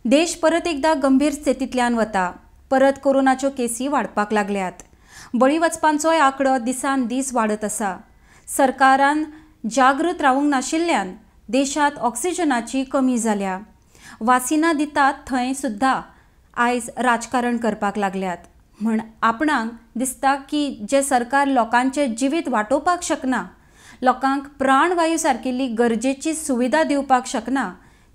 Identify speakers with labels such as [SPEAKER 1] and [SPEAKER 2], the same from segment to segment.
[SPEAKER 1] देश परत एकदा गंभीर स्थितींतल्यान वता। परत कोरोनाच्यो केसी वाडपाक लागल्यात। बळी वचपांचोय आंकडो दिसान दीस वाडत आसा। सरकारान जागृत रावंक नाशिल्ल्यान देशांत ऑक्सिजनाची कमी जाल्या। वासिनां दितात थंय सुद्धा आयज राजकारण करपाक लागल्यात। म्हण आपणाक दिसता की जे सरकार लोकांचे जिवीत वाटोवपाक शकना, लोकांक प्राणवायू सारकिल्ली गरजेची सुविधा दिवपाक शकना,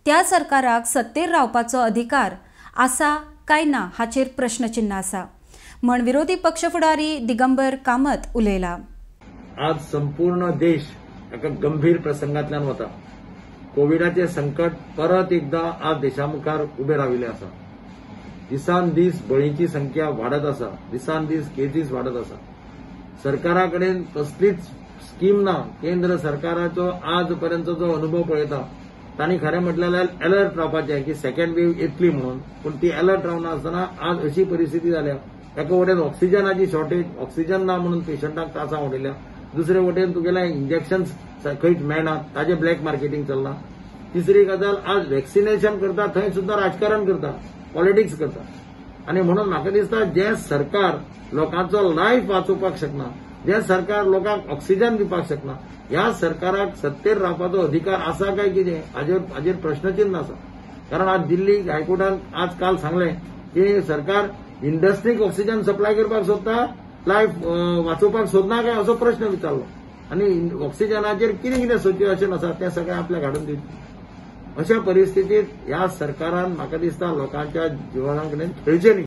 [SPEAKER 1] त्या सरकाराक सत्तेर रावपाचो अधिकार आसा काय ना हाचेर प्रश्नचिन्ह आसा। म्हण विरोधी पक्ष फुडारी दिगंबर कामत उलयला।
[SPEAKER 2] आज संपूर्ण देश एका गंभीर प्रसंगांतल्यान वता। कोविडाचे संकट परत एकदा आज देशामुखार उबे राविल्ले आसा। दिसान दीस बळींची संख्या वाडत आसा, दिसान दीस केसीस वाडत आसा। सरकारा कडेन कसलीच स्कीम ना। केंद्र सरकाराचो आज पर्यंतचो जो अनुभव पळयता तांणी खरें म्हटल्यार अलर्ट रावपाचें की सेकंड वेव येतली म्हणून, पूण ती अलर्ट रावना आसतना आज अशी परिस्थिती जाल्या एका वटेन ऑक्सिजनाची शॉर्टेज, ऑक्सिजन ना म्हणून पेशंटाक त्रासां उडयल्या। दुसरे वटेन तुगेले इंजेक्शन्स खंयच मेळना, ताजे ब्लॅक मार्केटिंग चलना। तिसरी गजाल आज वॅक्सिनेशन करता थंय सुद्धा राजकारण करता, पॉलिटिक्स करता। आनी म्हणून म्हाका दिसता जे सरकार लोकांचो लायफ वाचोवपाक शकना, जे सरकार लोकांक ऑक्सिजन दिवपाक शकना, ह्या सरकाराक सत्तेर रावपाचो अधिकार आसा काय कितें हाजेर प्रश्नचिन्ह आसा। कारण आज दिल्ली हायकोर्टान आज काल सांगलें की सरकार इंडस्ट्रीक ऑक्सिजन सप्लाय करपाक सोदता, लायफ वाचोवपाक सोदना काय असो प्रश्न विचारलो। आनी ऑक्सिजनाचेर कितें कितें सिच्युएशन आसा तें सगळें आपल्याक हाडून दिवचें। अशा परिस्थितीत ह्या सरकारान म्हाका दिसता लोकांच्या जिवनां कडेन खेळचें न्ही।